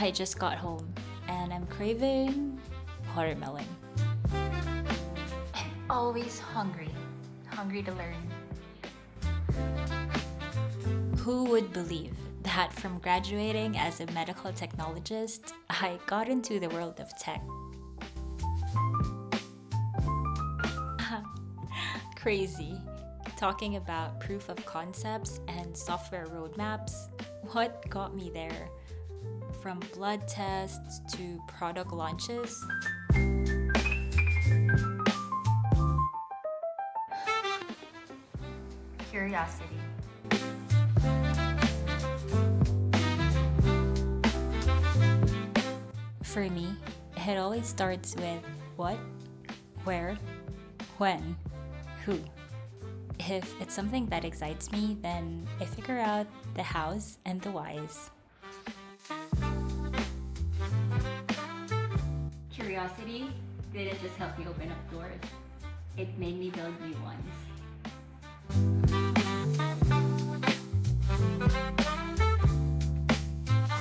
I just got home and I'm craving watermelon. I'm always hungry. Hungry to learn. Who would believe that from graduating as a medical technologist, I got into the world of tech? Crazy. Talking about proof of concepts and software roadmaps, what got me there? From blood tests to product launches. Curiosity. For me, it always starts with what, where, when, who. If it's something that excites me, then I figure out the hows and the whys. Curiosity didn't just help me open up doors. It made me build new ones.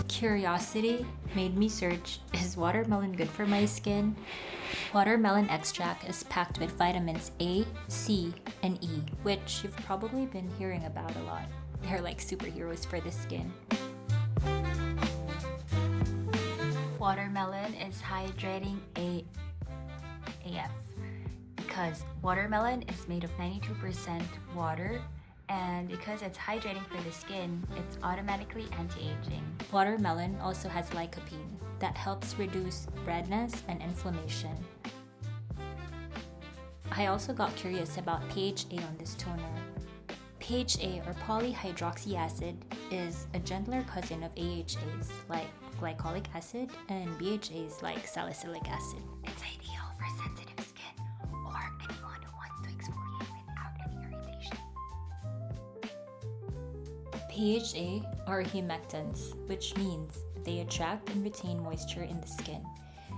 Curiosity made me search, is watermelon good for my skin? Watermelon extract is packed with vitamins A, C, and E, which you've probably been hearing about a lot. They're like superheroes for the skin. Watermelon is hydrating AF because watermelon is made of 92% water, and because it's hydrating for the skin, it's automatically anti-aging. Watermelon also has lycopene that helps reduce redness and inflammation. I also got curious about PHA on this toner. PHA, or polyhydroxy acid, is a gentler cousin of AHAs like glycolic acid and BHAs like salicylic acid. It's ideal for sensitive skin or anyone who wants to exfoliate without any irritation. PHA are humectants, which means they attract and retain moisture in the skin.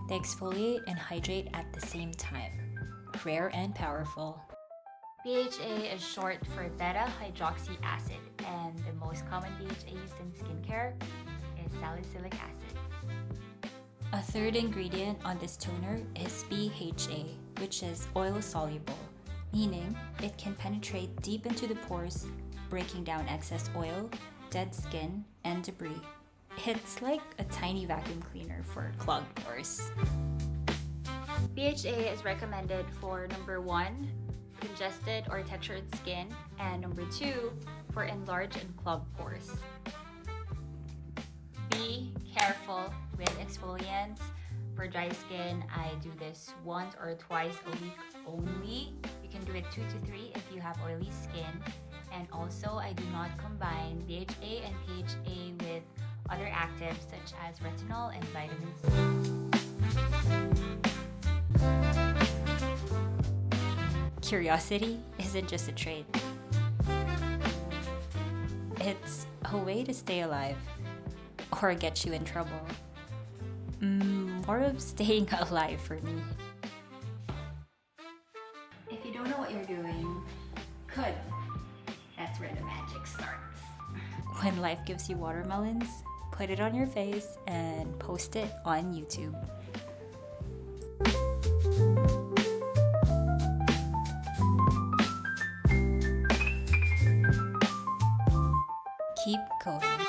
They exfoliate and hydrate at the same time. Rare and powerful. BHA is short for beta-hydroxy acid, and the most common BHA used in skincare is salicylic acid. A third ingredient on this toner is BHA, which is oil soluble, meaning it can penetrate deep into the pores, breaking down excess oil, dead skin, and debris. It's like a tiny vacuum cleaner for clogged pores. BHA is recommended for number 1, congested or textured skin, and number 2, for enlarged and clogged pores. Be careful with exfoliants. For dry skin, I do this once or twice a week only. You can do it 2 to 3 if you have oily skin. And also, I do not combine BHA and PHA with other actives such as retinol and vitamin C. Curiosity isn't just a trait. It's a way to stay alive or get you in trouble. More of staying alive for me. If you don't know what you're doing, good. That's where the magic starts. When life gives you watermelons, put it on your face and post it on YouTube. Keep going.